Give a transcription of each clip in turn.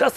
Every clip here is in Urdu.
10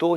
2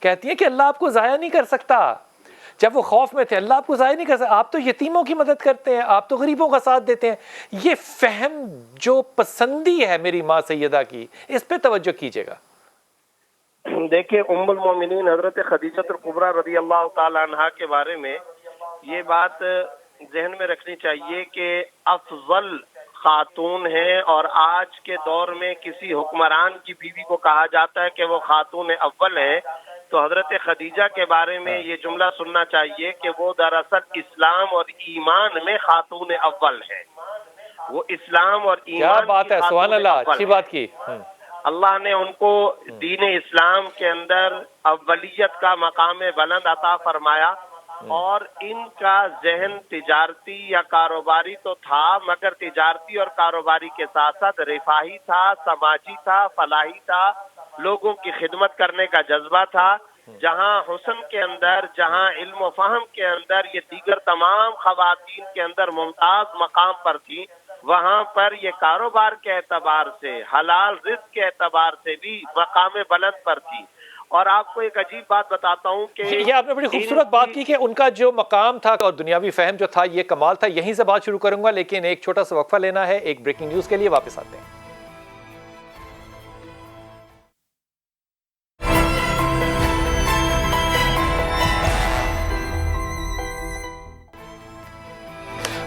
کہتی ہیں کہ اللہ آپ کو ضائع نہیں کر سکتا. جب وہ خوف میں تھے اللہ آپ کو ضائع نہیں کر سکتا. آپ تو یتیموں کی مدد کرتے ہیں, آپ تو غریبوں کا ساتھ دیتے ہیں. یہ فہم جو پسندی ہے میری ماں سیدہ کی, اس پہ توجہ کیجیے گا. دیکھیں ام المومنین حضرت خدیجہ الکبریٰ رضی اللہ تعالی عنہا کے بارے میں یہ بات ذہن میں رکھنی چاہیے کہ افضل خاتون ہیں, اور آج کے دور میں کسی حکمران کی بیوی کو کہا جاتا ہے کہ وہ خاتون اول ہیں, تو حضرت خدیجہ کے بارے میں یہ جملہ سننا چاہیے کہ وہ دراصل اسلام اور ایمان میں خاتون اول ہیں. وہ اسلام اور ایمان کیا بات ہے, سبحان اللہ, اچھی بات کی. اللہ نے ان کو دین اسلام کے اندر اولیت کا مقام بلند عطا فرمایا, اور ان کا ذہن تجارتی یا کاروباری تو تھا, مگر تجارتی اور کاروباری کے ساتھ ساتھ رفاہی تھا, سماجی تھا, فلاحی تھا, لوگوں کی خدمت کرنے کا جذبہ تھا. جہاں حسن کے اندر, جہاں علم و فہم کے اندر یہ دیگر تمام خواتین کے اندر ممتاز مقام پر تھی, وہاں پر یہ کاروبار کے اعتبار سے, حلال رزق کے اعتبار سے بھی مقام بلند پر تھی. اور آپ کو ایک عجیب بات بتاتا ہوں کہ یہ آپ نے بڑی خوبصورت بات کی کہ ان کا جو مقام تھا اور دنیاوی فہم جو تھا یہ کمال تھا. یہیں سے بات شروع کروں گا, لیکن ایک چھوٹا سا وقفہ لینا ہے, ایک بریکنگ نیوز کے لیے واپس آتے ہیں.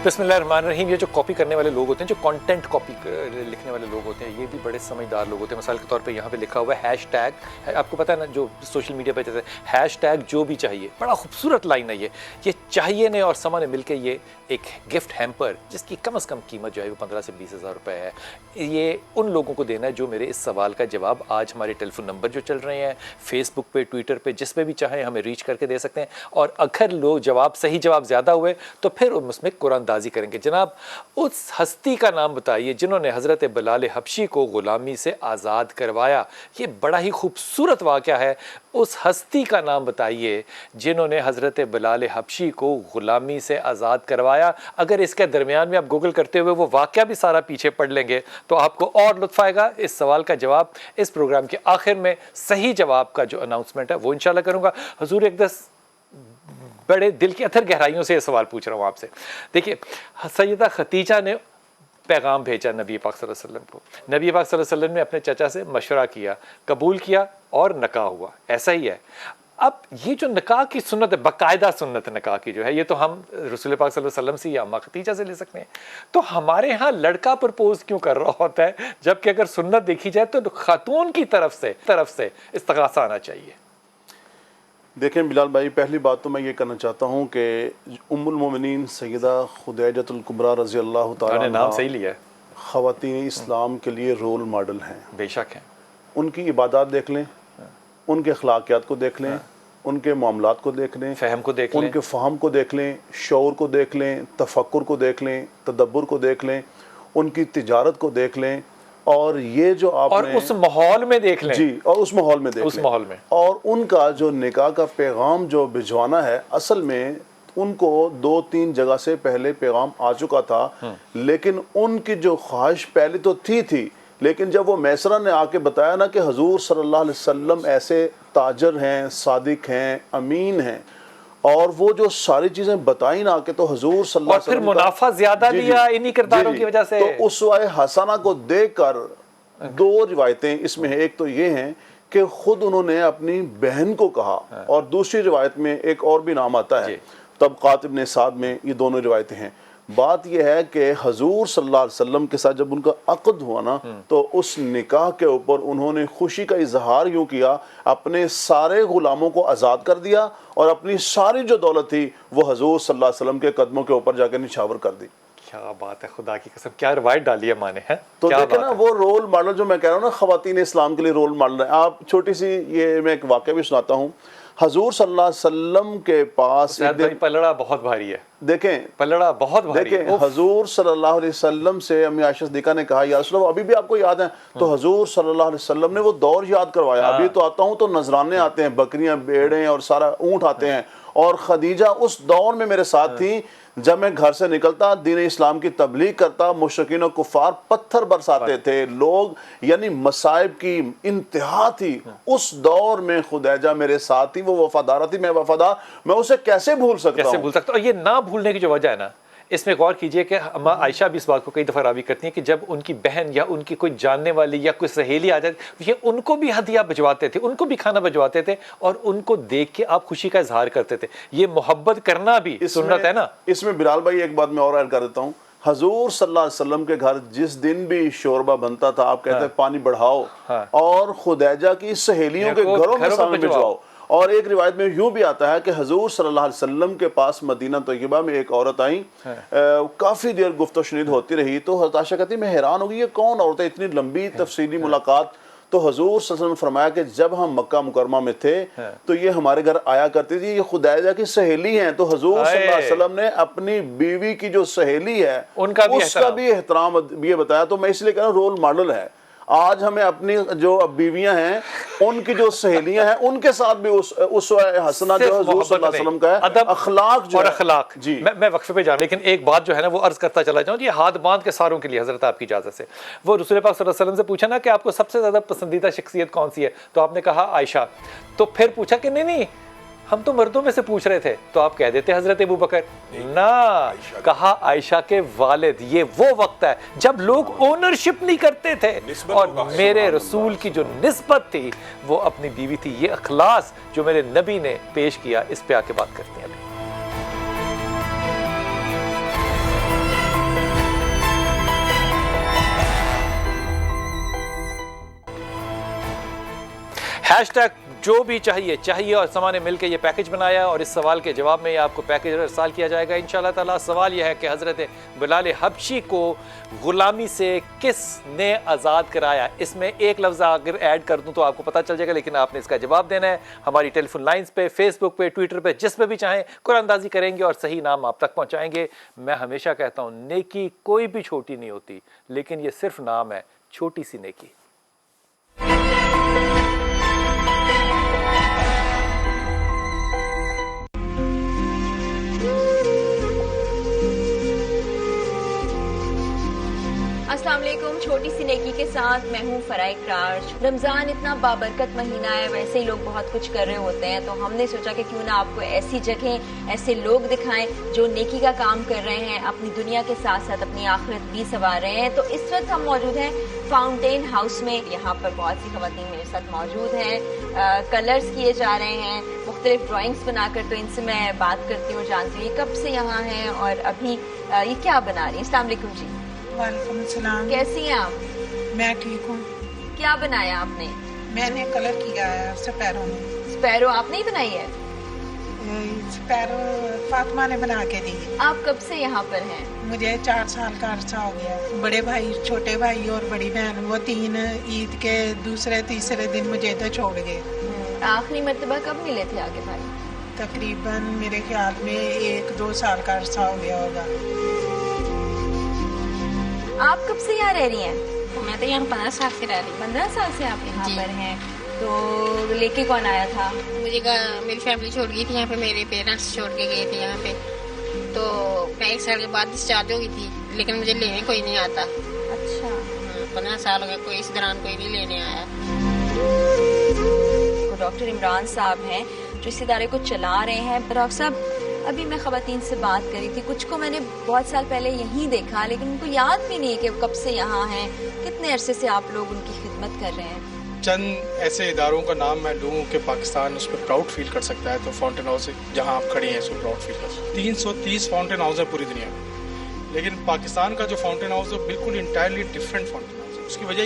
بسم اللہ الرحمن الرحیم. یہ جو کاپی کرنے والے لوگ ہوتے ہیں, جو کانٹینٹ کاپی لکھنے والے لوگ ہوتے ہیں, یہ بھی بڑے سمجھدار لوگ ہوتے ہیں. مثال کے طور پہ یہاں پہ لکھا ہوا ہے ہیش ٹیگ, آپ کو پتہ ہے نا جو سوشل میڈیا پہ جاتے ہیں, ہیش ٹیگ جو بھی چاہیے. بڑا خوبصورت لائن ہے یہ چاہیے نے اور سما نے مل کے یہ ایک گفٹ ہیمپر, جس کی کم از کم قیمت جو ہے وہ 15 سے 20 ہزار روپے ہے, یہ ان لوگوں کو دینا ہے جو میرے اس سوال کا جواب آج ہمارے ٹیلی فون نمبر جو چل رہے ہیں, فیس بک پہ, ٹویٹر پہ, جس پہ بھی چاہیں ہمیں ریچ کر کے دے سکتے ہیں. اور اگر لوگ صحیح جواب زیادہ ہوئے تو پھر اس میں قرآن دازی کریں گے. جناب اس ہستی کا نام بتائیے جنہوں نے حضرت بلال حبشی کو غلامی سے آزاد کروایا. یہ بڑا ہی خوبصورت واقعہ ہے. اس ہستی کا نام بتائیے جنہوں نے حضرت بلال حبشی کو غلامی سے آزاد کروایا. اگر اس کے درمیان میں آپ گوگل کرتے ہوئے وہ واقعہ بھی سارا پیچھے پڑھ لیں گے تو آپ کو اور لطف آئے گا. اس سوال کا جواب اس پروگرام کے آخر میں صحیح جواب کا جو اناؤنسمنٹ ہے وہ انشاءاللہ کروں گا. حضور اقدس بڑے دل کی اتھر گہرائیوں سے یہ سوال پوچھ رہا ہوں آپ سے. دیکھیے, سیدہ خدیجہ نے پیغام بھیجا نبی پاک صلی اللہ علیہ وسلم کو. نبی پاک صلی اللہ علیہ وسلم نے اپنے چچا سے مشورہ کیا, قبول کیا اور نکاح ہوا. ایسا ہی ہے. اب یہ جو نکاح کی سنت ہے, باقاعدہ سنت نکاح کی جو ہے, یہ تو ہم رسول پاک صلی اللہ علیہ وسلم سے یا اماں خدیجہ سے لے سکتے ہیں. تو ہمارے ہاں لڑکا پرپوز کیوں کر رہا ہوتا ہے, جبکہ اگر سنت دیکھی جائے تو خاتون کی طرف سے استغاثہ آنا چاہیے. دیکھیں بلال بھائی, پہلی بات تو میں یہ کرنا چاہتا ہوں کہ ام المومنین سیدہ خدیجہ الکبریٰ رضی اللہ تعالیٰ عنہا نام صحیح لیا ہے, خواتین اسلام کے لیے رول ماڈل ہیں. بے شک ہیں. ان کی عبادات دیکھ لیں, ان کے اخلاقیات کو دیکھ لیں, ان کے معاملات کو دیکھ لیں, فہم کو دیکھ لیں, ان کے فہم کو دیکھ لیں, شعور کو دیکھ لیں, تفکر کو دیکھ لیں, تدبر کو دیکھ لیں, ان کی تجارت کو دیکھ لیں, اور یہ جو آپ اور اس ماحول میں دیکھ لیں. جی, اور اس ماحول میں دیکھ اس لیں. ماحول میں اور ان کا جو نکاح کا پیغام جو بھجوانا ہے, اصل میں ان کو 2-3 جگہ سے پہلے پیغام آ چکا تھا, لیکن ان کی جو خواہش پہلے تو تھی, لیکن جب وہ میسرہ نے آ کے بتایا نا کہ حضور صلی اللہ علیہ وسلم ایسے تاجر ہیں, صادق ہیں, امین ہیں, اور وہ جو ساری چیزیں بتائیں نا کہ تو حضور صلی اللہ علیہ وسلم, اور پھر منافع زیادہ لیا انہی کرداروں کی وجہ سے. تو اسوہ حسنہ کو دیکھ کر 2 روایتیں اس میں ہیں. ایک تو یہ ہیں کہ خود انہوں نے اپنی بہن کو کہا, اور دوسری روایت میں ایک اور بھی نام آتا ہے طبقات ابن سعد میں. یہ دونوں روایتیں ہیں. بات یہ ہے کہ حضور صلی اللہ علیہ وسلم کے ساتھ جب ان کا عقد ہوا نا, تو اس نکاح کے اوپر انہوں نے خوشی کا اظہار یوں کیا, اپنے سارے غلاموں کو آزاد کر دیا, اور اپنی ساری جو دولت تھی وہ حضور صلی اللہ علیہ وسلم کے قدموں کے اوپر جا کے نچھاور کر دی. کیا بات ہے, خدا کی قسم, کیا روایت ڈالی ہے ماں نے. تو دیکھیں نا وہ رول ماڈل جو میں کہہ رہا ہوں نا, خواتین اسلام کے لیے رول ماڈل ہے. آپ چھوٹی سی یہ میں ایک واقعہ بھی سناتا ہوں. حضور صلی اللہ علیہ وسلم کے پاس پلڑا بہت بھاری ہے. دیکھیں پلڑا بہت بھاری ہے. دیکھیں حضور صلی اللہ علیہ وسلم سے امی عائشہ صدیقہ نے کہا, یا رسول اللہ ابھی بھی آپ کو یاد ہیں؟ تو حضور صلی اللہ علیہ وسلم نے وہ دور یاد کروایا. ابھی تو آتا ہوں تو نذرانے آتے ہیں, بکریاں, بیڑیں اور سارا اونٹ آتے ہیں, اور خدیجہ اس دور میں میرے ساتھ تھی جب میں گھر سے نکلتا دین اسلام کی تبلیغ کرتا، مشرکین و کفار پتھر برساتے تھے لوگ، یعنی مصائب کی انتہا تھی۔ اس دور میں خدیجہ میرے ساتھ تھی، وہ وفادار تھی، میں وفادار، میں اسے کیسے بھول سکتا کیسے ہوں؟ بھول سکتا ہوں؟ اور یہ نہ بھولنے کی جو وجہ ہے نا، اس میں غور کیجئے کہ اما عائشہ بھی اس بات کو کئی دفعہ راوی کرتی ہیں کہ جب ان کی بہن یا ان کی کوئی جاننے والی یا کوئی سہیلی آ جاتی، یہ ان کو بھی ہدیہ بھجواتے تھے، ان کو بھی کھانا بھجواتے تھے، اور ان کو دیکھ کے آپ خوشی کا اظہار کرتے تھے۔ یہ محبت کرنا بھی سنت ہے نا۔ اس میں بلال بھائی ایک بات میں اور ایڈ کر دیتا ہوں، حضور صلی اللہ علیہ وسلم کے گھر جس دن بھی شوربہ بنتا تھا آپ کہتے ہیں پانی بڑھاؤ اور خدیجہ کی سہیلیوں کے گھروں میں سامنے بھجواؤ۔ اور ایک روایت میں یوں بھی آتا ہے کہ حضور صلی اللہ علیہ وسلم کے پاس مدینہ طیبہ میں ایک عورت آئیں، کافی دیر گفت و شنید ہوتی رہی، تو حضرت عائشہ کہتی میں حیران ہو گئی یہ کون عورت ہے، اتنی لمبی تفصیلی ملاقات۔ تو حضور صلی اللہ علیہ وسلم نے فرمایا کہ جب ہم مکہ مکرمہ میں تھے تو یہ ہمارے گھر آیا کرتی تھی، یہ خدیجہ کی سہیلی ہیں۔ تو حضور صلی اللہ علیہ وسلم نے اپنی بیوی کی جو سہیلی ہے اس کا بھی احترام یہ بتایا۔ تو میں اس لیے کہہ رہا ہوں رول ماڈل ہے۔ آج ہمیں اپنی جو بیویاں ہیں ان کی جو سہیلیاں ہیں ان کے ساتھ بھی اسوہ حسنہ جو حضور صلی اللہ علیہ وسلم کا ہے، ادب اخلاق جو اور ہے۔ اخلاق۔ جی میں وقفے پہ جاؤں، لیکن ایک بات جو ہے نا وہ عرض کرتا چلا جاؤں، یہ ہاتھ باندھ کے ساروں کے لیے حضرت آپ کی اجازت سے، وہ رسول پاک صلی اللہ علیہ وسلم سے پوچھا نا کہ آپ کو سب سے زیادہ پسندیدہ شخصیت کون سی ہے، تو آپ نے کہا عائشہ۔ تو پھر پوچھا کہ نہیں ہم تو مردوں میں سے پوچھ رہے تھے، تو آپ کہہ دیتے حضرت ابو بکر؟ نہ، کہا عائشہ کے والد۔ یہ وہ وقت ہے جب لوگ اونرشپ نہیں کرتے تھے، اور میرے رسول کی جو نسبت تھی وہ اپنی بیوی تھی۔ یہ اخلاص جو میرے نبی نے پیش کیا، اس پہ آ کے بات کرتے ہیں ابھی۔ ہیش ٹیگ جو بھی چاہیے، اور سما نے مل کے یہ پیکج بنایا، اور اس سوال کے جواب میں آپ کو پیکج ارسال کیا جائے گا انشاءاللہ تعالیٰ۔ سوال یہ ہے کہ حضرت بلال حبشی کو غلامی سے کس نے آزاد کرایا؟ اس میں ایک لفظ اگر ایڈ کر دوں تو آپ کو پتہ چل جائے گا، لیکن آپ نے اس کا جواب دینا ہے۔ ہماری ٹیلی فون لائنز پہ، فیس بک پہ، ٹویٹر پہ، جس پہ بھی چاہیں قرآن اندازی کریں گے اور صحیح نام آپ تک پہنچائیں گے۔ میں ہمیشہ کہتا ہوں نیکی کوئی بھی چھوٹی نہیں ہوتی، لیکن یہ صرف نام ہے، چھوٹی سی نیکی۔ السلام علیکم، چھوٹی سی نیکی کے ساتھ میں ہوں فرائے کراش۔ رمضان اتنا بابرکت مہینہ ہے، ویسے ہی لوگ بہت کچھ کر رہے ہوتے ہیں، تو ہم نے سوچا کہ کیوں نہ آپ کو ایسی جگہیں، ایسے لوگ دکھائیں جو نیکی کا کام کر رہے ہیں، اپنی دنیا کے ساتھ ساتھ اپنی آخرت بھی سنوار رہے ہیں۔ تو اس وقت ہم موجود ہیں فاؤنٹین ہاؤس میں، یہاں پر بہت سی خواتین میرے ساتھ موجود ہیں، کلرز کیے جا رہے ہیں، مختلف ڈرائنگز بنا کر، تو ان سے میں بات کرتی ہوں، جانتی ہوں یہ کب سے یہاں ہیں اور ابھی یہ کیا بنا رہی ہیں۔ السلام علیکم جی۔ وعلیکم السلام۔ کیسی ہیں آپ؟ میں ٹھیک ہوں۔ کیا بنایا آپ نے؟ میں نے کلر کیا ہے سپیرو میں۔ سپیرو آپ نے ہی بنائی ہے؟ سپیرو فاطمہ نے بنا کے دی۔ آپ کب سے یہاں پر ہیں؟ مجھے 4 سال کا عرصہ ہو گیا۔ بڑے بھائی، چھوٹے بھائی اور بڑی بہن، وہ 3 عید کے دوسرے تیسرے دن مجھے ادھر چھوڑ گئے۔ آخری مرتبہ کب ملے تھے آگے بھائی؟ تقریباً میرے خیال میں 1-2 سال کا عرصہ ہو گیا ہوگا۔ آپ کب سے یہاں رہ رہی ہیں؟ میں تو یہاں 15 سال سے رہ رہی ہوں۔ 15 سال سے آپ یہاں پر ہیں، تو لے کے کون آیا تھا؟ مجھے میری فیملی چھوڑ گئی تھی یہاں پہ، میرے پیرنٹس چھوڑ کے گئے تھے یہاں پہ، تو میں 1 سال کے بعد ڈسچارج ہو گئی تھی، لیکن مجھے لینے کوئی نہیں آتا۔ اچھا، 15 سال ہو گئے، کوئی اس دوران کوئی نہیں لینے آیا۔ ڈاکٹر عمران صاحب ہیں جو اس ادارے کو چلا رہے ہیں۔ ڈاکٹر صاحب، ابھی میں خواتین سے بات کری تھی، کچھ کو میں نے بہت سال پہلے یہیں دیکھا، لیکن ان کو یاد بھی نہیں کہ کب سے یہاں ہیں، کتنے عرصے سے آپ لوگ ان کی خدمت کر رہے ہیں؟ چند ایسے اداروں کا نام میں لوں کہ پاکستان اس پہ پراؤڈ فیل کر سکتا ہے، تو فاؤنٹین ہاؤس جہاں آپ کھڑی ہیں اس پہ پراؤڈ فیل کر سکتے ہیں۔ 330 فاؤنٹین ہاؤس ہیں پوری دنیا میں، لیکن پاکستان کا جو فاؤنٹین ہاؤس ہے بالکل انٹائرلی ڈفرینٹ فاؤنٹین ہاؤس ہے۔ اس کی وجہ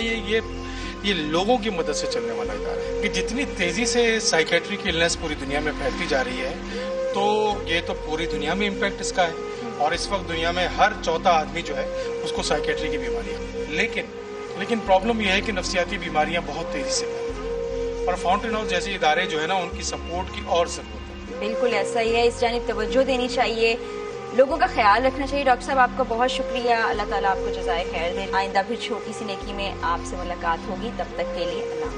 یہ لوگوں کی مدد سے چلنے والا ادارہ ہے کہ جتنی تیزی سے سائیکیٹری کی النس پوری دنیا میں پھیلتی جا رہی ہے، تو یہ تو پوری دنیا میں امپیکٹ اس کا ہے، اور اس وقت دنیا میں ہر 4تھا آدمی جو ہے اس کو سائیکیٹری کی بیماری ہے۔ لیکن پرابلم یہ ہے کہ نفسیاتی بیماریاں بہت تیزی سے پھیلتی ہیں، اور فاؤنٹین ہاؤس جیسے ادارے جو ہے نا ان کی سپورٹ کی اور ضرورت ہے۔ بالکل ایسا ہی ہے، اس جانب توجہ دینی چاہیے، لوگوں کا خیال رکھنا چاہیے۔ ڈاکٹر صاحب آپ کا بہت شکریہ، اللہ تعالیٰ آپ کو جزائے خیر دے۔ آئندہ پھر چھوٹی سی نیکی میں آپ سے ملاقات ہوگی، تب تک کے لیے اللہ حافظ۔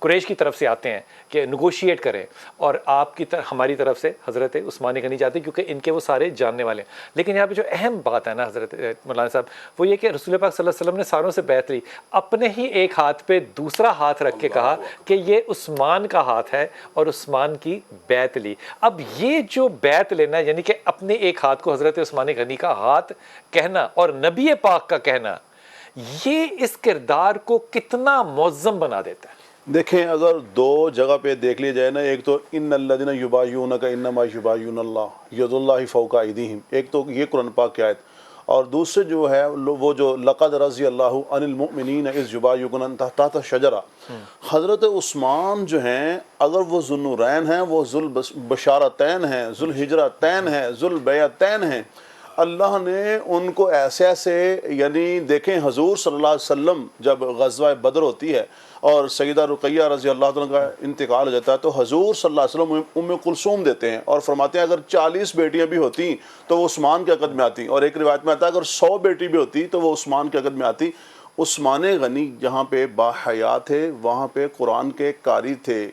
قریش کی طرف سے آتے ہیں کہ نگوشیٹ کریں، اور آپ کی طرف ہماری طرف سے حضرت عثمان غنی جاتے ہیں کیونکہ ان کے وہ سارے جاننے والے ہیں. لیکن یہاں پہ جو اہم بات ہے نا حضرت مولانا صاحب، وہ یہ کہ رسول پاک صلی اللہ علیہ وسلم نے ساروں سے بیعت لی، اپنے ہی ایک ہاتھ پہ دوسرا ہاتھ رکھ کے کہا کہ یہ عثمان کا ہاتھ ہے، اور عثمان کی بیعت لی. اب یہ جو بیعت لینا، یعنی کہ اپنے ایک ہاتھ کو حضرت عثمان غنی کا ہاتھ کہنا اور نبی پاک کا کہنا، یہ اس کردار کو کتنا معظم بنا دیتا ہے. دیکھیں اگر دو جگہ پہ دیکھ لیا جائے نا، ایک تو ان الذین یبایعونک انما یبایعون اللہ ید اللہ فوق ایدیہم، ایک تو یہ قرآن پاک کی آیت، اور دوسرے جو ہے وہ جو لقد رضی اللہ عن المؤمنین اذ یبایعونک تحت الشجرہ، حضرت عثمان جو ہیں اگر وہ ذو النورین ہیں، وہ ذو البشارتین ہیں، ذو الہجرتین ہیں، ذو البیعتین ہیں، اللہ نے ان کو ایسے ایسے، یعنی دیکھیں حضور صلی اللہ علیہ وسلم جب غزوہ بدر ہوتی ہے اور سیدہ رقیہ رضی اللہ عنہ کا انتقال ہو جاتا ہے، تو حضور صلی اللہ علیہ وسلم ام کلثوم دیتے ہیں اور فرماتے ہیں اگر 40 بیٹیاں بھی ہوتی تو وہ عثمان کے عقد میں آتی، اور ایک روایت میں آتا ہے اگر 100 بیٹی بھی ہوتی تو وہ عثمان کے عقد میں آتی. عثمان غنی جہاں پہ باحیا تھے، وہاں پہ قرآن کے قاری تھے.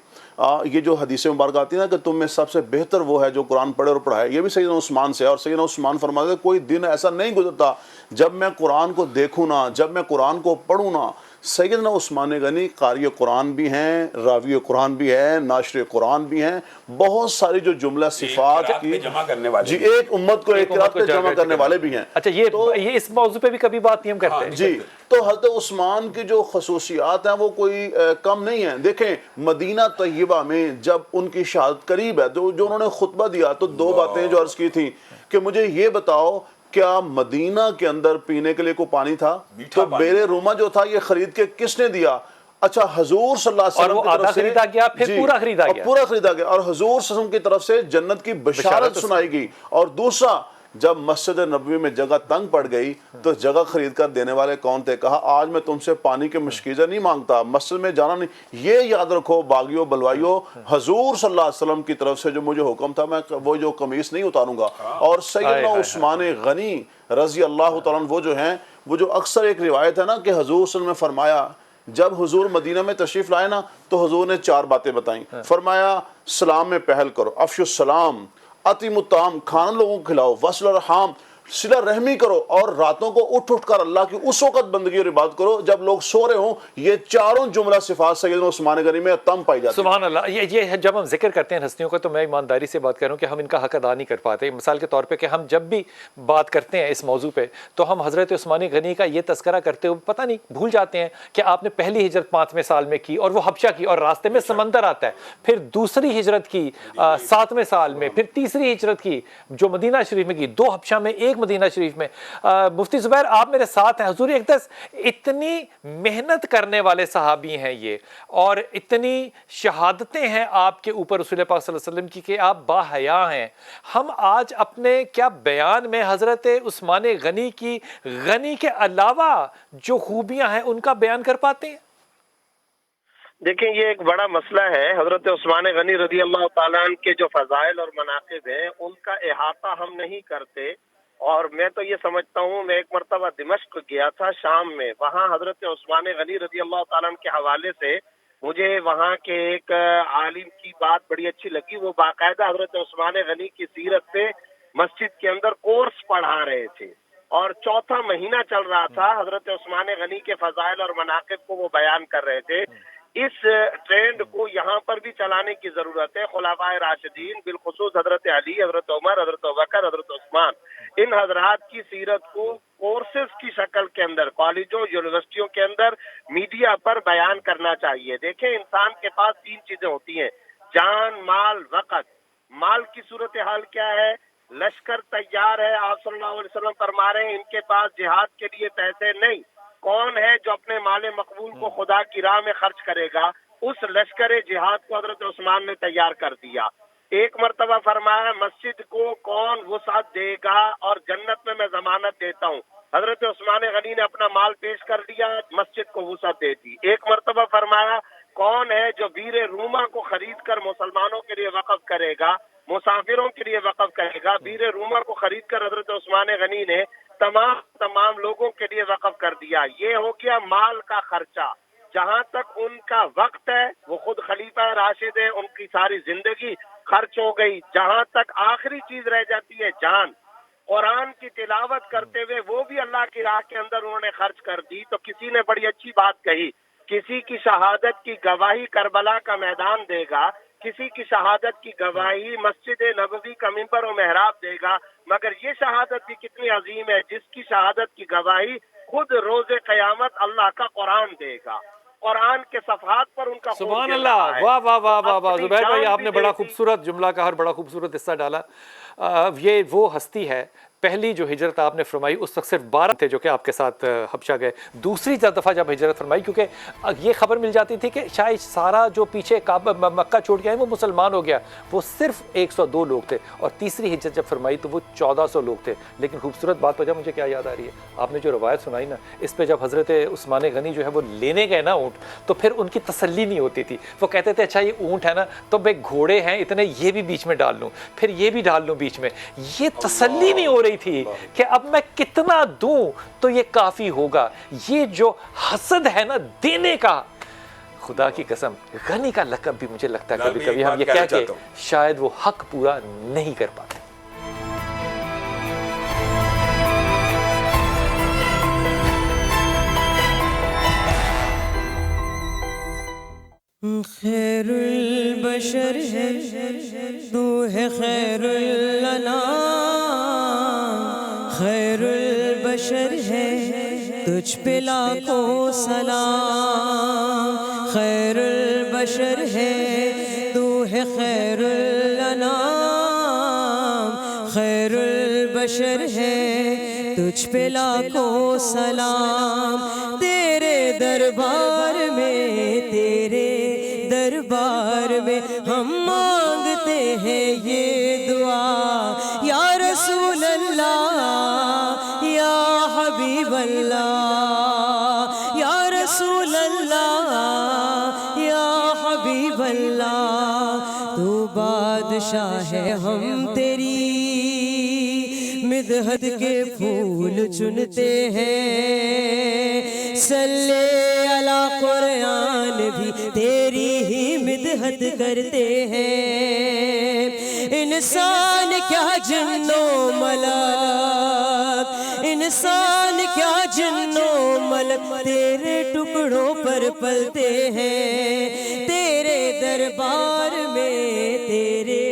یہ جو حدیث مبارکہ آتی ہے نا کہ تم میں سب سے بہتر وہ ہے جو قرآن پڑھے اور پڑھائے، یہ بھی سیدنا عثمان سے ہے. اور سیدنا عثمان فرماتے ہیں کوئی دن ایسا نہیں گزرتا جب میں قرآن کو دیکھوں نا، جب میں قرآن کو پڑھوں نا. سیدنا عثمان غنی قاری قرآن بھی ہیں، راوی قرآن بھی ہیں، ناشر قرآن بھی ہیں. بہت ساری جو جملہ صفات کی جمع کرنے والے، جی ایک امت کو ایک رات پہ جمع کرنے والے بھی ہیں. اچھا یہ اس موضوع پہ بھی کبھی بات نہیں ہم کرتے ہیں. جی تو حضرت عثمان کی جو خصوصیات ہیں وہ کوئی کم نہیں ہیں. دیکھیں مدینہ طیبہ میں جب ان کی شہادت قریب ہے جو انہوں نے خطبہ دیا تو دو باتیں جو عرض کی تھیں کہ مجھے یہ بتاؤ کیا مدینہ کے اندر پینے کے لیے کوئی پانی تھا؟ تو بیر روما جو تھا یہ خرید کے کس نے دیا؟ اچھا حضور صلی اللہ علیہ وسلم کی طرف سے خریدا گیا، پھر پورا خریدا گیا، پورا خریدا گیا، اور حضور صلی اللہ علیہ وسلم کی طرف سے جنت کی بشارت سنائی گئی. اور دوسرا جب مسجد نبوی میں جگہ تنگ پڑ گئی تو جگہ خرید کر دینے والے کون تھے؟ کہا آج میں تم سے پانی کے مشکیزہ نہیں مانگتا، مسجد میں جانا نہیں. یہ یاد رکھو باغیوں بلوائیوں، حضور صلی اللہ علیہ وسلم کی طرف سے جو مجھے حکم تھا میں وہ جو قمیص نہیں اتاروں گا. اور سیدنا عثمان غنی رضی اللہ تعالیٰ عنہ وہ جو ہیں، وہ جو اکثر ایک روایت ہے نا کہ حضور صلی اللہ علیہ وسلم نے فرمایا جب حضور مدینہ میں تشریف لائے نا تو حضور نے 4 باتیں بتائیں. فرمایا سلام میں پہل کرو، افشو السلام، اطعموا الطعام، کھانا لوگوں کو کھلاؤ، وصل الارحام، صلہ رحمی کرو، اور راتوں کو اٹھ کر اللہ کی اس وقت بندگی اور عبادت کرو جب لوگ سو رہے ہوں. یہ چاروں جملہ صفات سیدنا عثمان غنی میں تم پائی جاتی ہیں. سبحان اللہ. یہ جب ہم ذکر کرتے ہیں ہستیوں کا تو میں ایمانداری سے بات کر رہا ہوں کہ ہم ان کا حق ادا نہیں کر پاتے. مثال کے طور پہ کہ ہم جب بھی بات کرتے ہیں اس موضوع پہ تو ہم حضرت عثمان غنی کا یہ تذکرہ کرتے ہوئے پتہ نہیں بھول جاتے ہیں کہ آپ نے پہلی ہجرت 5ویں سال میں کی اور وہ حبشہ کی اور راستے میں سمندر آتا ہے، پھر دوسری ہجرت کی 7ویں سال میں، پھر تیسری ہجرت کی جو مدینہ شریف میں کی، 2 حبشہ میں 1 مدینہ شریف میں. مفتی زبیر آپ میرے ساتھ ہیں. حضور اقدس اتنی محنت کرنے والے صحابی ہیں یہ، اور اتنی شہادتیں ہیں آپ کے اوپر رسول پاک صلی اللہ علیہ وسلم کی کہ آپ باحیا ہیں. ہم آج اپنے کیا بیان میں حضرت عثمان غنی کی غنی کے علاوہ جو خوبیاں ہیں ان کا بیان کر پاتے ہیں؟ دیکھیں یہ ایک بڑا مسئلہ ہے. حضرت عثمان غنی رضی اللہ تعالیٰ عنہ کے جو فضائل اور مناقب ہیں ان کا احاطہ ہم نہیں کرتے. اور میں تو یہ سمجھتا ہوں، میں ایک مرتبہ دمشق گیا تھا شام میں، وہاں حضرت عثمان غنی رضی اللہ تعالیٰ عنہ کے حوالے سے مجھے وہاں کے ایک عالم کی بات بڑی اچھی لگی. وہ باقاعدہ حضرت عثمان غنی کی سیرت پہ مسجد کے اندر کورس پڑھا رہے تھے اور 4تھا مہینہ چل رہا تھا. حضرت عثمان غنی کے فضائل اور مناقب کو وہ بیان کر رہے تھے. اس ٹرینڈ کو یہاں پر بھی چلانے کی ضرورت ہے. خلفائے راشدین بالخصوص حضرت علی، حضرت عمر، حضرت ابوبکر، حضرت عثمان، ان حضرات کی سیرت کو کورسز کی شکل کے اندر کالجوں یونیورسٹیوں کے اندر میڈیا پر بیان کرنا چاہیے. دیکھیں انسان کے پاس 3 چیزیں ہوتی ہیں: جان، مال، وقت. مال کی صورتحال کیا ہے؟ لشکر تیار ہے، آپ صلی اللہ علیہ وسلم فرما رہے ہیں ان کے پاس جہاد کے لیے پیسے نہیں. کون ہے جو اپنے مال مقبول کو خدا کی راہ میں خرچ کرے گا؟ اس لشکر جہاد کو حضرت عثمان نے تیار کر دیا. ایک مرتبہ فرمایا مسجد کو کون وسعت دے گا اور جنت میں ضمانت دیتا ہوں. حضرت عثمان غنی نے اپنا مال پیش کر دیا، مسجد کو وسعت دے دی. ایک مرتبہ فرمایا کون ہے جو بیر روما کو خرید کر مسلمانوں کے لیے وقف کرے گا، مسافروں کے لیے وقف کرے گا. بیر روما کو خرید کر حضرت عثمان غنی نے تمام لوگوں کے لیے وقف کر دیا. یہ ہو گیا مال کا خرچہ. جہاں تک ان کا وقت ہے وہ خود خلیفہ راشد ہے، ان کی ساری زندگی خرچ ہو گئی. جہاں تک آخری چیز رہ جاتی ہے جان، قرآن کی تلاوت کرتے ہوئے وہ بھی اللہ کی راہ کے اندر انہوں نے خرچ کر دی. تو کسی نے بڑی اچھی بات کہی، کسی کی شہادت کی گواہی کربلا کا میدان دے گا، کسی کی شہادت کی گواہی مسجد نبوی کا منبر و محراب دے گا، مگر یہ شہادت بھی کتنی عظیم ہے جس کی شہادت کی گواہی خود روز قیامت اللہ کا قرآن دے گا. قرآن کے صفحات پر ان کا خون سبحان گر اللہ. رہا ہے. واہ واہ واہ واہ واہ. اپنی زبیر بھائی جان آپ بھی نے بڑا دے دی. خوبصورت جملہ کہا اور بڑا خوبصورت حصہ ڈالا. یہ وہ ہستی ہے، پہلی جو ہجرت آپ نے فرمائی اس وقت صرف 12 تھے جو کہ آپ کے ساتھ حبشہ گئے. دوسری دفعہ جب ہجرت فرمائی، کیونکہ یہ خبر مل جاتی تھی کہ شاید سارا جو پیچھے مکہ چھوڑ کے آئے وہ مسلمان ہو گیا، وہ صرف 102 لوگ تھے. اور تیسری ہجرت جب فرمائی تو وہ 1400 لوگ تھے. لیکن خوبصورت بات وجہ مجھے کیا یاد آ رہی ہے، آپ نے جو روایت سنائی نا، اس پہ جب حضرت عثمان غنی جو ہے وہ لینے گئے نا اونٹ، تو پھر ان کی تسلی نہیں ہوتی تھی. وہ کہتے تھے اچھا یہ اونٹ ہے نا تو بھائی گھوڑے ہیں اتنے، یہ بھی بیچ میں ڈال لوں، پھر یہ بھی ڈال لوں بیچ میں. یہ تسلی نہیں ہو رہی تھی کہ اب میں کتنا دوں تو یہ کافی ہوگا. یہ جو حسد ہے نا دینے کا، خدا کی قسم غنی کا لقب بھی مجھے لگتا ہے کبھی کبھی ہم یہ کہہ کے شاید وہ حق پورا نہیں کر پاتے. خیر البشر ہے تو ہے خیر الانام، خیر البشر ہے تجھ پہ لاکھوں سلام. خیر البشر ہے تو ہے خیر الانام، خیر البشر ہے تجھ پہ لاکھوں سلام. تیرے دربار میں، تیرے دربار میں ہم مانگتے ہیں یہ دعا. یا رسول اللہ، یا حبیب اللہ، یا رسول اللہ، یا حبیب اللہ. تو بادشاہ ہے ہم تیری مدحت کے پھول چنتے ہیں. صلی علی قرآن بھی تیری ہی مدحت کرتے ہیں. انسان کیا جن و ملک، انسان کیا جن و ملک تیرے ٹکڑوں پر پلتے ہیں. تیرے دربار میں، تیرے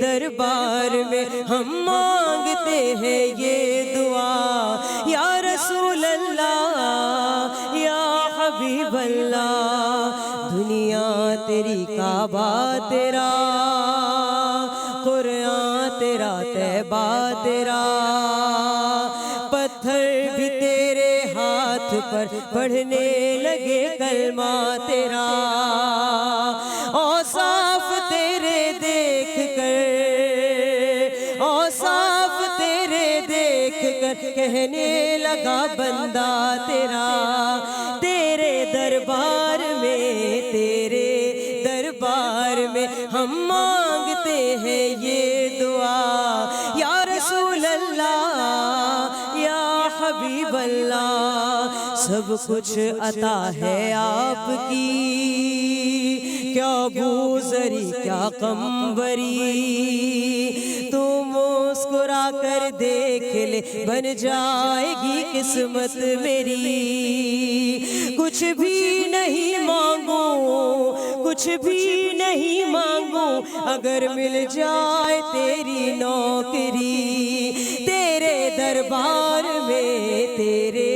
دربار میں ہم مانگتے ہیں یہ دعا. یا رسول اللہ، یا حبیب اللہ. دنیا تیری، کعبہ تیرا، قرآن تیرا، طیبہ تیرا. پتھر بھی تیرے ہاتھ پر پڑھنے لگے کلمہ تیرا. اوصاف تیرے دیکھ کر، اوصاف تیرے دیکھ کر کہنے لگا بندہ تیرا. تیرے دربار میں، تیرے دربار میں ہم مانگتے ہیں یہ دعا. یا رسول اللہ، یا حبیب اللہ. سب کچھ عطا ہے آپ کی، کیا بوزری کیا قمبری. تو مسکرا کر دیکھ لے بن جائے گی قسمت میری. کچھ بھی نہیں مانگو، کچھ بھی نہیں مانگو اگر مل جائے تیری نوکری. تیرے دربار میں، تیرے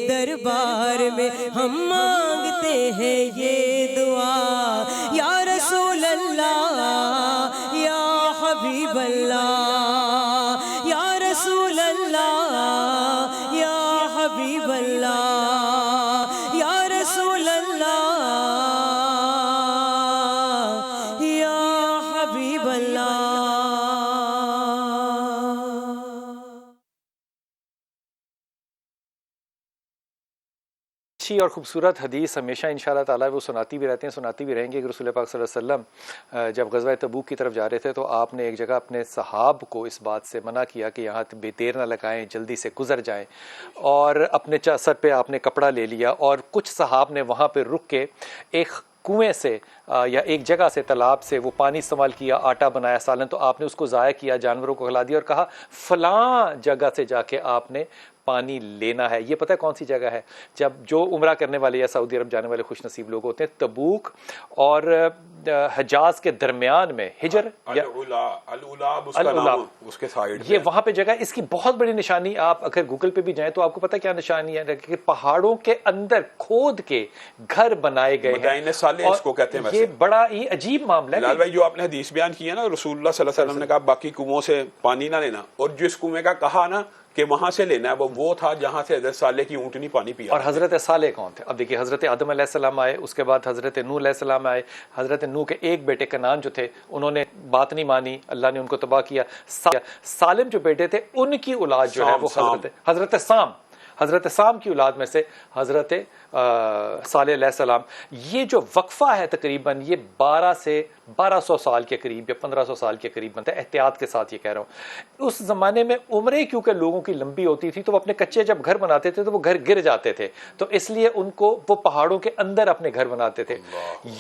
دربار میں ہم مانگتے ہیں یہ دعا. یا رسول اللہ، یا حبیب اللہ، یا رسول اللہ، یا حبیب اللہ، یا رسول اللہ، یا حبیب اللہ. اچھی اور خوبصورت حدیث ہمیشہ انشاءاللہ تعالی وہ سناتی بھی رہتے ہیں، سناتی بھی رہیں گے کہ رسول پاک صلی اللہ علیہ وسلم جب غزوہ تبوک کی طرف جا رہے تھے تو آپ نے ایک جگہ اپنے صحاب کو اس بات سے منع کیا کہ یہاں بے دیر نہ لگائیں، جلدی سے گزر جائیں، اور اپنے سر پہ آپ نے کپڑا لے لیا، اور کچھ صحاب نے وہاں پہ رک کے ایک کنویں سے یا ایک جگہ سے تالاب سے وہ پانی استعمال کیا، آٹا بنایا سالن، تو آپ نے اس کو ضائع کیا، جانوروں کو کھلا دیا اور کہا فلاں جگہ سے جا کے آپ نے پانی لینا ہے۔ یہ پتہ ہے کون سی جگہ ہے؟ جب جو عمرہ کرنے والے یا سعودی عرب جانے والے خوش نصیب لوگ ہوتے ہیں، تبوک اور حجاز کے درمیان میں ہجر یا اس کے سائیڈ یہ وہاں پہ جگہ، اس کی بہت بڑی نشانی، آپ اگر گوگل پہ بھی جائیں تو آپ کو پتہ کیا نشانی ہے کہ پہاڑوں کے اندر کھود کے گھر بنائے گئے ہیں، اس کو کہتے ہیں۔ یہ بڑا ہی عجیب معاملہ ہے بلال بھائی جو آپ نے حدیث بیان کی ہے نا، رسول اللہ صلی اللہ علیہ وسلم نے کہا باقی کنووں سے پانی نہ لینا، اور جس کنویں کا کہا نا کہ وہاں سے لینا ہے وہ تھا جہاں سے حضرت صالح کی اونٹنی پانی پیا۔ اور حضرت صالح کون تھے؟ اب دیکھیے حضرت آدم علیہ السلام آئے، اس کے بعد حضرت نوح علیہ السلام آئے، حضرت نوح کے ایک بیٹے کنعان جو تھے انہوں نے بات نہیں مانی، اللہ نے ان کو تباہ کیا۔ سالم جو بیٹے تھے ان کی اولاد جو ہے وہ حضرت سام کی اولاد میں سے حضرت صالح علیہ السلام۔ یہ جو وقفہ ہے تقریباً یہ 1200 سال کے قریب یا 1500 سال کے قریب بنتا ہے، احتیاط کے ساتھ یہ کہہ رہا ہوں۔ اس زمانے میں عمریں کیونکہ لوگوں کی لمبی ہوتی تھی تو وہ اپنے کچے جب گھر بناتے تھے تو وہ گھر گر جاتے تھے، تو اس لیے ان کو وہ پہاڑوں کے اندر اپنے گھر بناتے تھے۔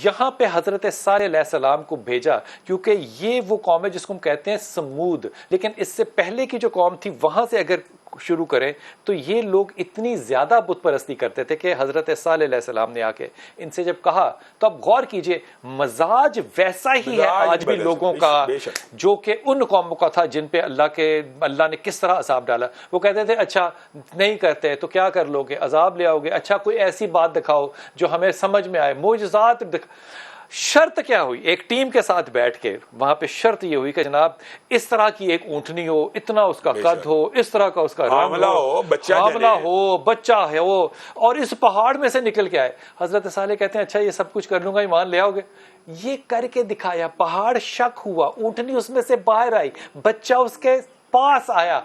یہاں پہ حضرت صالح علیہ السلام کو بھیجا کیونکہ یہ وہ قوم ہے جس کو ہم کہتے ہیں سمود، لیکن اس سے پہلے کی جو قوم تھی وہاں سے اگر شروع کریں تو یہ لوگ اتنی زیادہ بت پرستی کرتے تھے کہ حضرت صالح علیہ السلام نے آ کے ان سے جب کہا تو اب غور کیجئے مزاج ویسا ہی ہے آج بھی لوگوں کا جو کہ ان قوموں کا تھا جن پہ اللہ نے کس طرح عذاب ڈالا۔ وہ کہتے تھے اچھا نہیں کرتے تو کیا کر لو گے، عذاب لے آؤ گے، اچھا کوئی ایسی بات دکھاؤ جو ہمیں سمجھ میں آئے، معجزات شرط کیا ہوئی؟ ایک ٹیم کے ساتھ بیٹھ کے وہاں پہ شرط یہ ہوئی کہ جناب اس طرح کی ایک اونٹنی ہو، اتنا اس کا قد ہو، اس طرح کا اس کا رنگ ہو، حاملہ ہو، بچہ ہے وہ، اور اس پہاڑ میں سے نکل کے آئے۔ حضرت صالح کہتے ہیں اچھا یہ سب کچھ کر لوں گا، ایمان لے آؤ گے؟ یہ کر کے دکھایا، پہاڑ شک ہوا، اونٹنی اس میں سے باہر آئی، بچہ اس کے پاس آیا،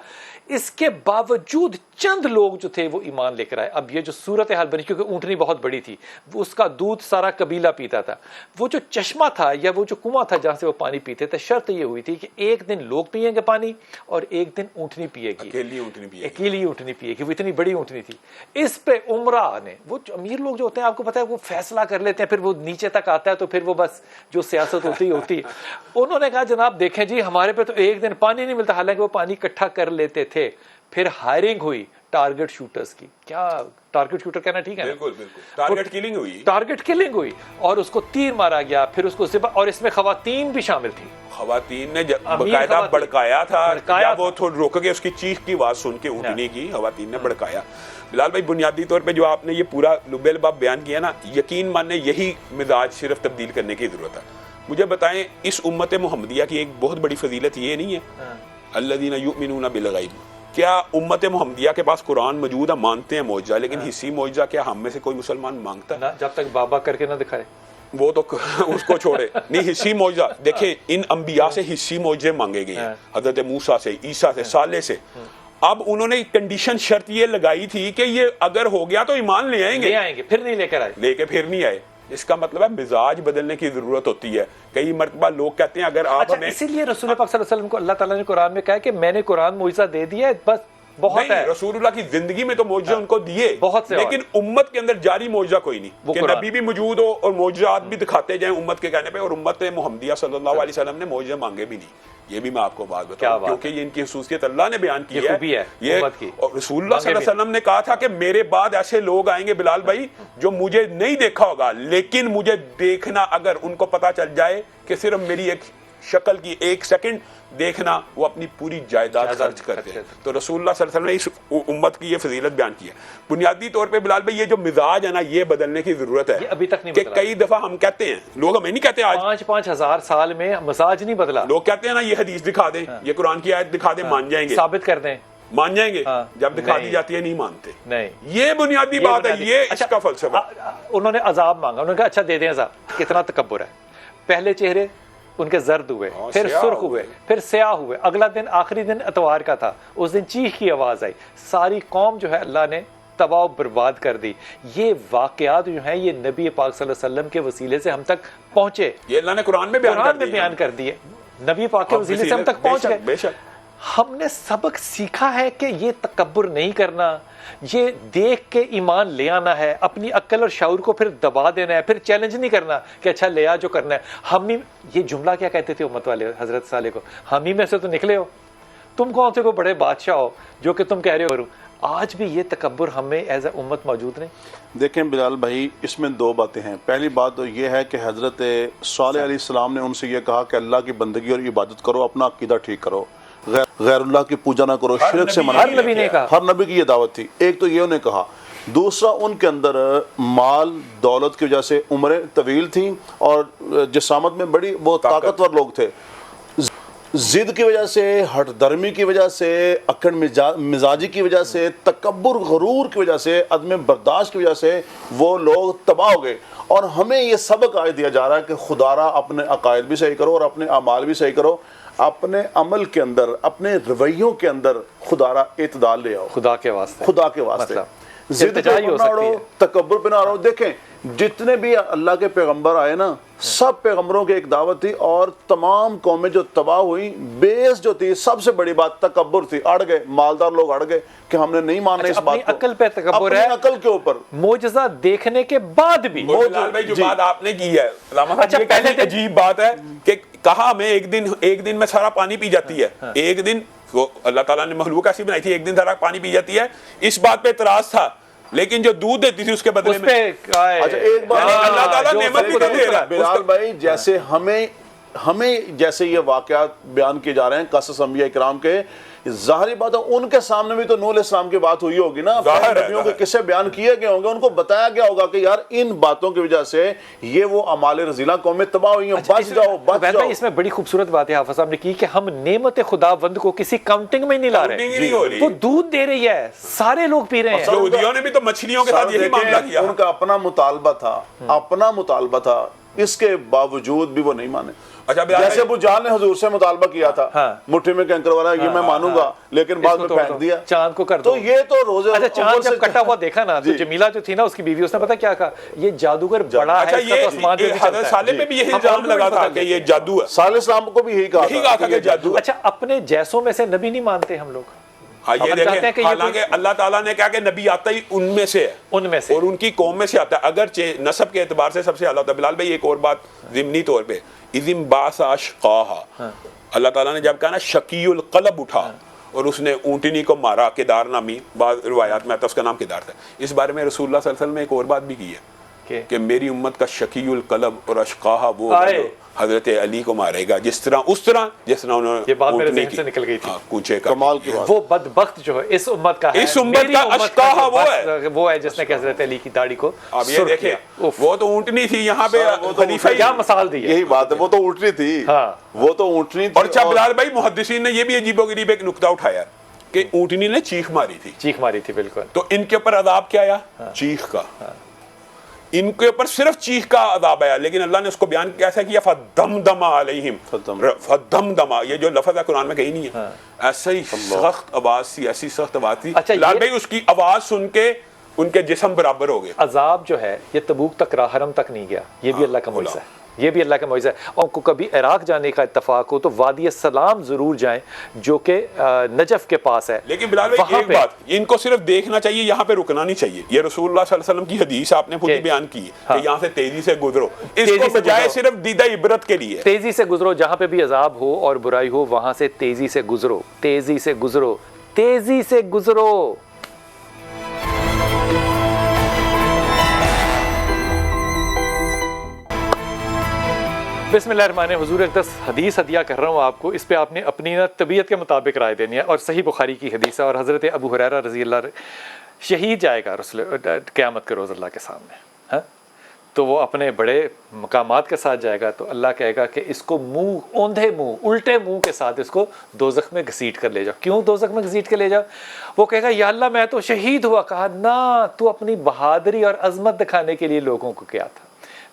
اس کے باوجود چند لوگ جو تھے وہ ایمان لے کر آئے۔ اب یہ جو صورتحال بنی کیونکہ اونٹنی بہت بڑی تھی، اس کا دودھ سارا قبیلہ پیتا تھا، وہ جو چشمہ تھا یا وہ جو کنواں تھا جہاں سے وہ پانی پیتے تھے، شرط یہ ہوئی تھی کہ ایک دن لوگ پیئیں گے پانی اور ایک دن اونٹنی پیے گی، اکیلی اونٹنی پیے گی، وہ اتنی بڑی اونٹنی تھی۔ اس پہ عمرہ نے، وہ امیر لوگ جو ہوتے ہیں آپ کو پتا ہے وہ فیصلہ کر لیتے ہیں، پھر وہ نیچے تک آتا ہے تو پھر وہ بس جو سیاست ہوتی انہوں نے کہا جناب دیکھیں جی ہمارے پہ تو ایک دن پانی نہیں ملتا، حالانکہ وہ پانی اکٹھا کر لیتے تھے۔ پھر ہائرنگ ہوئی ٹارگٹ شوٹرز کی، کیا ٹارگٹ شوٹر کہنا ٹھیک ہے؟ بالکل ٹارگٹ کلنگ ہوئی اور اس کو تیر مارا گیا، پھر اس کو اور اس میں خواتین بھی شامل تھی۔ خواتین نے باقاعدہ بڑکایا تھا، جب وہ تھوڑا روک کے اس کی چیخ کی آواز سن کے اونٹنی کی خواتین نے بڑکایا۔ بلال بھائی بنیادی طور پہ جو آپ نے یہ پورا لب الباب بیان کیا نا، یقین ماننے یہی مزاج صرف تبدیل کرنے کی ضرورت ہے۔ مجھے بتائیں اس امت محمدیہ کی ایک بہت بڑی فضیلت یہ نہیں ہے الذین یؤمنون بالغیب؟ کیا امت محمدیہ کے پاس قرآن موجود ہے، مانتے ہیں معجزہ، لیکن حصی معجزہ کیا ہم میں سے کوئی مسلمان مانگتا ہے؟ جب تک بابا کر کے نہ دکھائے وہ تو اس کو چھوڑے نہیں۔ حصی معجزہ دیکھیں، ان انبیاء سے حصی معجزے مانگے گئے ہیں، حضرت موسیٰ سے، عیسیٰ سے، صالح سے۔ اب انہوں نے کنڈیشن شرط یہ لگائی تھی کہ یہ اگر ہو گیا تو ایمان لے آئیں گے، پھر نہیں لے کر آئے، لے کے پھر نہیں آئے۔ اس کا مطلب ہے مزاج بدلنے کی ضرورت ہوتی ہے۔ کئی مرتبہ لوگ کہتے ہیں اگر آپ ہمیں، اسی لیے رسول پاک صلی اللہ علیہ وسلم کو اللہ تعالیٰ نے قرآن میں کہا کہ میں نے قرآن معجزہ دے دیا ہے، بس بہت ہے۔ رسول اللہ کی زندگی میں تو معجزے ان کو دیے بہت سے، لیکن امت کے اندر جاری معجزہ کوئی نہیں کہ نبی بھی موجود ہو اور معجزات بھی دکھاتے جائیں امت کے کہنے پہ، اور امت محمدیہ صلی اللہ علیہ وسلم نے معجزے مانگے بھی نہیں۔ یہ بھی میں آپ کو بات بتاؤں کیونکہ یہ ان کی خصوصیت اللہ نے بیان کی ہے، یہ رسول اللہ صلی اللہ علیہ وسلم نے کہا تھا کہ میرے بعد ایسے لوگ آئیں گے بلال بھائی جو مجھے نہیں دیکھا ہوگا، لیکن مجھے دیکھنا اگر ان کو پتا چل جائے کہ صرف میری ایک شکل کی ایک سیکنڈ دیکھنا، وہ اپنی پوری جائیداد خرچ کرتے ہیں۔ تو رسول اللہ صلی اللہ علیہ وسلم نے اس امت کی یہ فضیلت بیان کی ہے۔ بنیادی طور پہ بلال بھائی یہ جو مزاج ہے نا، یہ بدلنے کی ضرورت ہے ابھی تک نہیں کہ کئی دفعہ ہم کہتے ہیں، لوگ ہمیں نہیں کہتے آج 5,000 سال میں مزاج نہیں بدلا، لوگ کہتے ہیں نا یہ حدیث دکھا دیں، یہ قرآن کی آیت دکھا دیں، مان جائیں گے، ثابت کر دیں، مان جائیں گے، جب دکھا دی جاتی ہے نہیں مانتے۔ نہیں، یہ بنیادی بات ہے، یہ اس کا فلسفہ۔ انہوں نے عذاب مانگا، انہوں نے کہا اچھا دے دیں عذاب۔ کتنا تکبر ہے، پہلے چہرے ان کے زرد ہوئے، پھر سرخ ہوئے، پھر سیاہ ہوئے، اگلا دن آخری دن اتوار کا تھا، اس دن چیخ کی آواز آئی، ساری قوم جو ہے اللہ نے تباہ و برباد کر دی. یہ واقعات جو ہیں یہ نبی پاک صلی اللہ علیہ وسلم کے وسیلے سے ہم تک پہنچے, یہ اللہ نے قرآن میں بیان کر دیے, نبی پاک کے وسیلے سے ہم تک پہنچ گئے. بے شک ہم نے سبق سیکھا ہے کہ یہ تکبر نہیں کرنا, یہ دیکھ کے ایمان لے آنا ہے, اپنی عقل اور شعور کو پھر دبا دینا ہے, پھر چیلنج نہیں کرنا کہ اچھا لیا جو کرنا ہے. ہم ہی یہ جملہ کیا کہتے تھے امت والے حضرت صالح کو, ہم ہی میں سے تو نکلے ہو, تم کون سے کوئی بڑے بادشاہ ہو جو کہ تم کہہ رہے ہو. آج بھی یہ تکبر ہمیں ایز اے امت موجود نہیں. دیکھیں بلال بھائی, اس میں دو باتیں ہیں. پہلی بات تو یہ ہے کہ حضرت صالح علیہ السلام نے ان سے یہ کہا کہ اللہ کی بندگی اور عبادت کرو, اپنا عقیدہ ٹھیک کرو, غیر اللہ کی پوجا نہ کرو, شرک سے منع. ہر نبی نے کہا, ہر نبی کی یہ دعوت تھی. ایک تو یہ انہیں کہا. دوسرا, ان کے اندر مال دولت کی وجہ سے عمریں طویل تھیں اور جسامت میں بڑی وہ طاقتور لوگ تھے. ضد کی وجہ سے, ہٹ درمی کی وجہ سے, اکڑ مزاجی کی وجہ سے, تکبر غرور کی وجہ سے, عدم برداشت کی وجہ سے وہ لوگ تباہ ہو گئے. اور ہمیں یہ سبق آج دیا جا رہا ہے کہ خدا را اپنے عقائد بھی صحیح کرو اور اپنے اعمال بھی صحیح کرو. اپنے عمل کے اندر, اپنے رویوں کے اندر خدا را اعتدال لے آؤ, خدا کے واسطے, خدا کے واسطے. ضد پہ نہ اڑو, تکبر پہ نہ اڑو. دیکھیں جتنے بھی اللہ کے پیغمبر آئے نا, سب پیغمبروں کی ایک دعوت تھی, اور تمام قومیں جو تباہ ہوئی بیس جو تھی سب سے بڑی بات تکبر تھی. اڑ گئے, مالدار لوگ اڑ گئے کہ ہم نے نہیں ماننا اس بات کو. عقل پہ تکبر ہے, اپنی عقل کے اوپر معجزہ دیکھنے کے بعد بھی. بلال بھائی جو بات آپ نے کی ہے, اچھا پہلے عجیب بات ہے کہ کہا میں ایک دن میں سارا پانی پی جاتی ہے, ایک دن وہ اللہ تعالیٰ نے مخلوق ایسی بنائی تھی ایک دن سارا پانی پی جاتی ہے. اس بات پہ اعتراض تھا, لیکن جو دودھ دیتی تھی اس کے بدلے میں اچھا ایک بات اللہ تعالیٰ نعمت بھی تو دے رہا ہے. بلال بھائی, جیسے ہمیں جیسے یہ واقعات بیان کیے جا رہے ہیں قصص انبیاء کرام کے, ظاہری بات ہے ان کے سامنے بھی تو نوح علیہ السلام کی بات ہوئی ہوگی نا, نبیوں کے قصے بیان کیے گئے ہوں گے, ان کو بتایا گیا ہوگا کہ یار ان باتوں کی وجہ سے یہ وہ اعمال رذیلہ قومیں تباہ ہوئی ہیں, بچ جاؤ بچ جاؤ. اس میں بڑی خوبصورت بات ہے حافظ صاحب نے کی کہ ہم نعمت خداوند کو کسی کاؤنٹنگ میں نہیں لا رہے. وہ دودھ دے رہی ہے, سارے لوگ پی رہے ہیں. یہودیوں نے بھی تو مچھلیوں کے ساتھ یہی معاملہ کیا. ان کا اپنا مطالبہ تھا, اپنا مطالبہ تھا, اس کے باوجود بھی وہ نہیں مانے. جیسے ابو جہل نے حضور سے مطالبہ کیا تھا, مٹھی میں کنکر والا یہ میں مانوں گا, لیکن بعد میں پھینک دیا, چاند کو کر دو. تو یہ تو روزے, اچھا چاند جب کٹا ہوا دیکھا نا, تو جمیلہ جو تھی نا اس کی بیوی, اس نے پتا کیا کہا, یہ جادوگر بڑا ہے, اس کا تو آسمان پہ بھی چلتا ہے. حضرت صالح پہ بھی یہی الزام لگا تھا کہ یہ جادو ہے. صالح السلام کو بھی یہی کہا تھا کہ جادو ہے. اچھا اپنے جیسوں میں سے نبی نہیں مانتے ہم لوگ. یہ دیکھیں, حالانکہ اللہ تعالیٰ نے کہا کہ نبی آتا ہی ان میں سے ہے, اور ان کی قوم میں سے آتا ہے, اگرچہ نسب کے اعتبار سے سب سے اعلیٰ ہوتا ہے. بلال بھائی ایک اور بات ضمنی طور پہ, اذم باس اشقاہا, اللہ تعالیٰ نے جب کہا نا شقی القلب اٹھا اور اس نے اونٹنی کو مارا, کدار نامی, بعض روایات میں آتا ہے اس کا نام کدار تھا. اس بارے میں رسول اللہ صلی اللہ علیہ وسلم نے ایک اور بات بھی کی ہے کہ میری امت کا شقی القلب اور اشقاہا وہ حضرت علی کو مارے گا, اس طرح جس طرح انہوں نے, یہ بات میرے ذہن سے نکل گئی تھی, کوچے کا کمال کی بات. وہ بدبخت جو ہے اس امت کا ہے, اس امت کا اشقاہا وہ ہے جس نے کہ حضرت علی کی داڑھی کو. اب یہ دیکھیں, وہ تو اونٹنی تھی, یہاں پہ خلیفہ کیا مثال دی ہے. یہی بات ہے, وہ تو اونٹنی تھی, وہ تو اونٹنی تھی. اور اچھا بلال بھائی محدثین نے یہ بھی عجیب و غریب ایک نقطہ اٹھایا کہ اونٹنی نے چیخ ماری تھی, بالکل. تو ان کے اوپر عذاب کیا آیا, چیخ کا. ان کے اوپر صرف چیخ کا عذاب آیا, لیکن اللہ نے اس کو بیان کیسا کیا, فدمدم علیہم, فدمدم, یہ جو لفظ ہے قرآن میں کہیں نہیں ہے. ایسا ہی سخت آواز تھی, ایسی سخت آواز تھی. لال بھائی اس کی آواز سن کے ان کے جسم برابر ہو گئے. عذاب جو ہے یہ تبوک تک, حرم تک نہیں گیا, یہ بھی اللہ کا معجزہ ہے, یہ بھی اللہ کا معجزہ ہے. اور کو کبھی عراق جانے کا اتفاق ہو تو وادی سلام ضرور جائیں جو کہ نجف کے پاس ہے. لیکن بلال بھائی ایک بات, ان کو صرف دیکھنا چاہیے, یہاں پہ رکنا نہیں چاہیے. یہ رسول اللہ صلی اللہ علیہ وسلم کی حدیث آپ نے خود ہی بیان کی کہ یہاں سے تیزی سے گزرو, اس کو بجائے صرف دیدہ عبرت کے لیے تیزی سے گزرو, جہاں پہ بھی عذاب ہو اور برائی ہو وہاں سے تیزی سے گزرو, تیزی سے گزرو, تیزی سے گزرو. بسم اللہ الرحمن الرحیم. حضور اقدس حدیث ہدیہ کر رہا ہوں آپ کو, اس پہ آپ نے اپنی طبیعت کے مطابق رائے دینی ہے. اور صحیح بخاری کی حدیث ہے, اور حضرت ابو ہریرہ رضی اللہ شہید جائے گا قیامت کے روز اللہ کے سامنے, تو وہ اپنے بڑے مقامات کے ساتھ جائے گا, تو اللہ کہے گا کہ اس کو اوندھے منہ الٹے منہ کے ساتھ اس کو دوزخ میں گھسیٹ کر لے جاؤ. کیوں دوزخ میں گھسیٹ کر لے جاؤ؟ وہ کہے گا یا اللہ میں تو شہید ہوا. کہا نہ, تو اپنی بہادری اور عظمت دکھانے کے لیے لوگوں کو کیا تھا,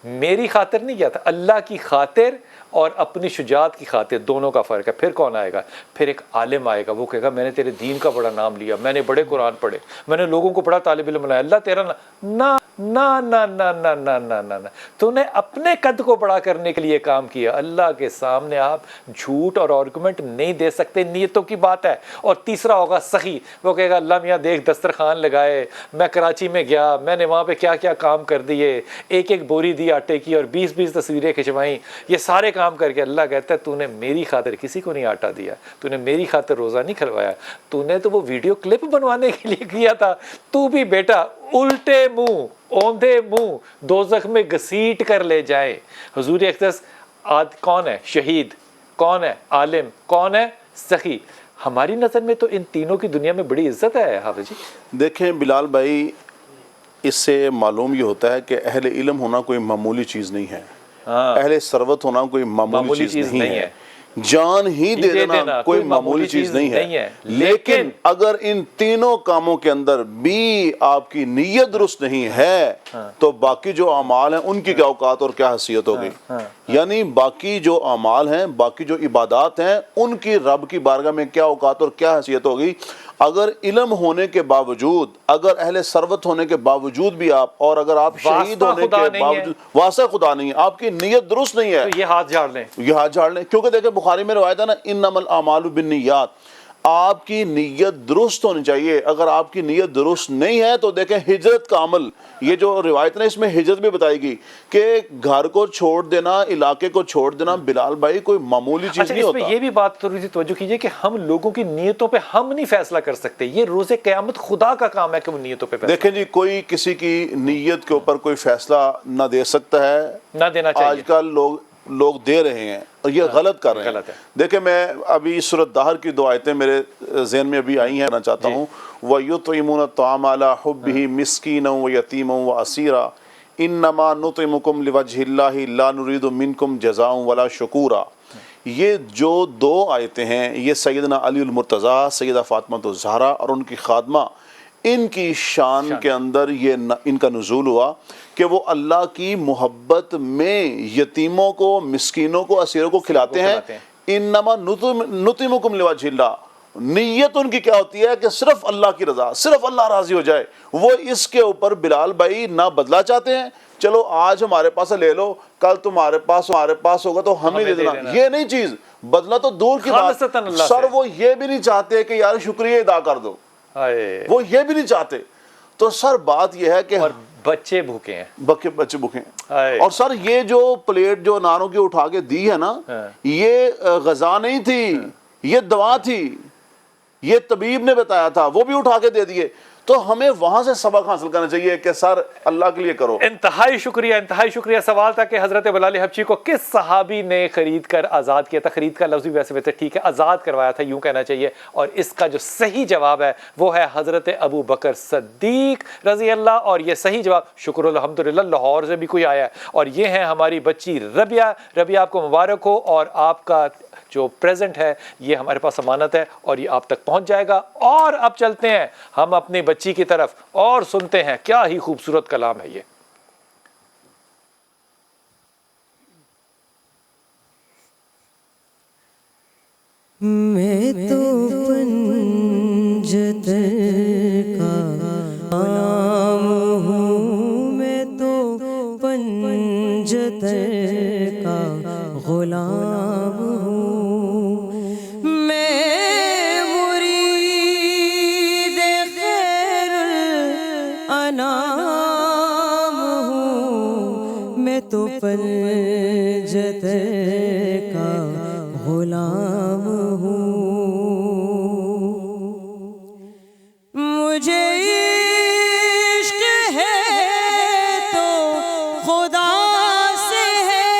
میری خاطر نہیں کیا تھا, اللہ کی خاطر اور اپنی شجاعت کی خاطر، دونوں کا فرق ہے. پھر کون آئے گا؟ پھر ایک عالم آئے گا، وہ کہے گا میں نے تیرے دین کا بڑا نام لیا، میں نے بڑے قرآن پڑھے، میں نے لوگوں کو بڑا طالب علم بنایا، اللہ تیرا نہ نہ نہ نہ نہ نہ نہ نہ نہ تو نے اپنے قد کو بڑا کرنے کے لیے کام کیا. اللہ کے سامنے آپ جھوٹ اور آرگومنٹ نہیں دے سکتے، نیتوں کی بات ہے. اور تیسرا ہوگا سخی، وہ کہے گا اللہ میاں دیکھ دسترخوان لگائے، میں کراچی میں گیا، میں نے وہاں پہ کیا کیا کام کر دیے، ایک ایک بوری دی آٹے کی اور 20 تصویریں کھنچوائیں، یہ سارے کام کر کے. اللہ کہتا ہے تو نے میری خاطر کسی کو نہیں آٹا دیا، تو نے میری خاطر روزہ نہیں کھلوایا، تو نے تو وہ ویڈیو کلپ بنوانے کے لیے کیا تھا. تو بھی بیٹا الٹے منہ اوندھے منہ دوزخ میں گھسیٹ کر لے جائے. حضور اقدس کون ہے؟ شہید. کون ہے؟ عالم. کون ہے؟ سخی. ہماری نظر میں تو ان تینوں کی دنیا میں بڑی عزت ہے حافظ جی. دیکھیں بلال بھائی، اس سے معلوم یہ ہوتا ہے کہ اہل علم ہونا کوئی معمولی چیز نہیں ہے، اہل ثروت ہونا کوئی معمولی چیز نہیں ہے، جان ہی دے دینا کوئی معمولی چیز نہیں ہے. لیکن اگر ان تینوں کاموں کے اندر بھی آپ کی نیت درست نہیں ہے تو باقی جو اعمال ہیں ان کی کیا اوقات اور کیا حیثیت ہوگی. یعنی باقی جو اعمال ہیں، باقی جو عبادات ہیں، ان کی رب کی بارگاہ میں کیا اوقات اور کیا حیثیت ہوگی. اگر علم ہونے کے باوجود، اگر اہل ثروت ہونے کے باوجود بھی آپ، اور اگر آپ شہید ہونے کے باوجود واسطہ خدا نہیں ہے، آپ کی نیت درست نہیں ہے، یہ ہاتھ جھاڑ لیں، یہ ہاتھ جھاڑ لیں. کیونکہ دیکھیں بخاری میں روایت ہے نا، انما الاعمال بالنیات، آپ کی نیت درست ہونی چاہیے. اگر آپ کی نیت درست نہیں ہے تو دیکھیں ہجرت کا عمل، یہ جو روایت ہے اس میں ہجرت بھی بتائی گئی کہ گھر کو چھوڑ دینا، علاقے کو چھوڑ دینا بلال بھائی کوئی معمولی چیز نہیں ہوتا. اس میں یہ بھی بات تھوڑی سی توجہ کیجئے کہ ہم لوگوں کی نیتوں پہ ہم نہیں فیصلہ کر سکتے، یہ روز قیامت خدا کا کام ہے کہ وہ نیتوں پہ فیصلہ. دیکھیں جی، کوئی کسی کی نیت کے اوپر کوئی فیصلہ نہ دے سکتا ہے، نہ دینا چاہیے. آج کل لوگ دے رہے ہیں اور یہ غلط کر رہے ہیں. دیکھیں میں ابھی سورۃ دہر کی 2 آیتیں میرے ذہن میں ابھی آئی ہیں، میں چاہتا ہوں وَيُطْعِمُونَ الطَّعَامَ عَلَىٰ حُبِّهِ مِسْكِينًا وَيَتِيمًا وَأَسِيرًا إِنَّمَا نُطْعِمُكُمْ لِوَجْهِ اللَّهِ لَا نُرِيدُ مِنكُمْ جَزَاءً وَلَا شُكُورًا. یہ جو 2 آیتیں ہیں یہ سیدنا علی المرتضیٰ، سیدہ فاطمہ الزہرا اور ان کی خادمہ، ان کی شان کے اندر یہ ان کا نزول ہوا کہ وہ اللہ کی محبت میں یتیموں کو، مسکینوں کو، اسیروں کو کھلاتے ہیں. انما نطعمکم لوجہ اللہ، نیت ان کی کیا ہوتی ہے کہ صرف اللہ کی رضا، صرف اللہ راضی ہو جائے. وہ اس کے اوپر بلال بھائی نہ بدلہ چاہتے ہیں، چلو آج ہمارے پاس لے لو، کل تمہارے پاس ہوگا تو ہمیں دے دینا. یہ نہیں چیز، بدلہ تو دور کی بات. سر وہ یہ بھی نہیں چاہتے کہ یار شکریہ ادا کر دو، وہ یہ بھی نہیں چاہتے. تو سر بات یہ ہے کہ بچے بھوکے ہیں، بچے بھوکے ہیں. اور سر یہ جو پلیٹ جو نانوں کی اٹھا کے دی ہے نا، یہ غذا نہیں تھی، یہ دوا تھی، یہ طبیب نے بتایا تھا، وہ بھی اٹھا کے دے دیے. تو ہمیں وہاں سے سبق حاصل کرنا چاہیے کہ سر اللہ کے لیے کرو. انتہائی شکریہ، انتہائی شکریہ. سوال تھا کہ حضرت بلال حبشی کو کس صحابی نے خرید کر آزاد کیا تھا؟ خرید کا لفظ بھی ویسے ٹھیک ہے، آزاد کروایا تھا یوں کہنا چاہیے. اور اس کا جو صحیح جواب ہے وہ ہے حضرت ابو بکر صدیق رضی اللہ. اور یہ صحیح جواب شکر الحمدللہ لاہور سے بھی کوئی آیا ہے. اور یہ ہیں ہماری بچی ربیہ. ربیہ آپ کو مبارک ہو، اور آپ کا جو پریزنٹ ہے یہ ہمارے پاس امانت ہے اور یہ آپ تک پہنچ جائے گا. اور اب چلتے ہیں ہم اپنی بچی کی طرف اور سنتے ہیں کیا ہی خوبصورت کلام ہے یہ. میں تو پنجتر کا نام ہوں، میں تو پنجتر کا غلام ہوں. تو پنجتر کا غلام ہوں. مجھے عشق ہے تو خدا سے ہے،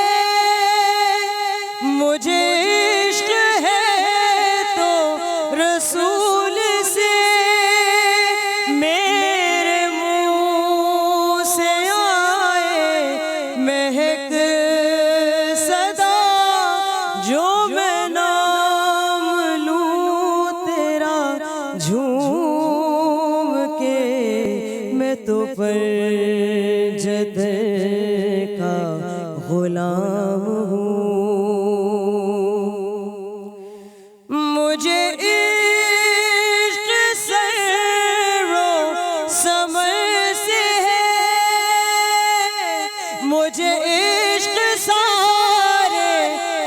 مجھے عشق ہے تو رسول سے، میرے منہ سے مہک صدا جو میں نام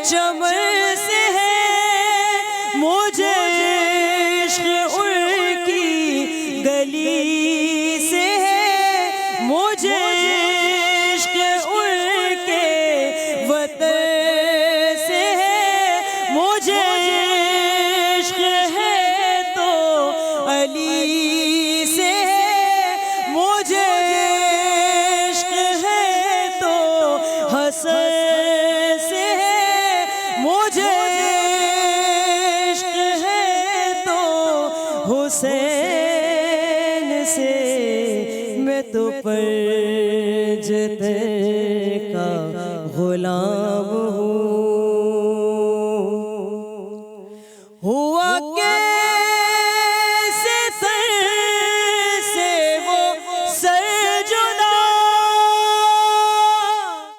چمن سے ہے مجھے عشق ان کی گلی سے ہے مجھے عشق ان کے وطن سے ہے مجھے عشق ہے تو علی سے ہے مجھے عشق ہے تو حسن سے ہے مجھے عشق ہے تو حسین سے میں تو پرجتے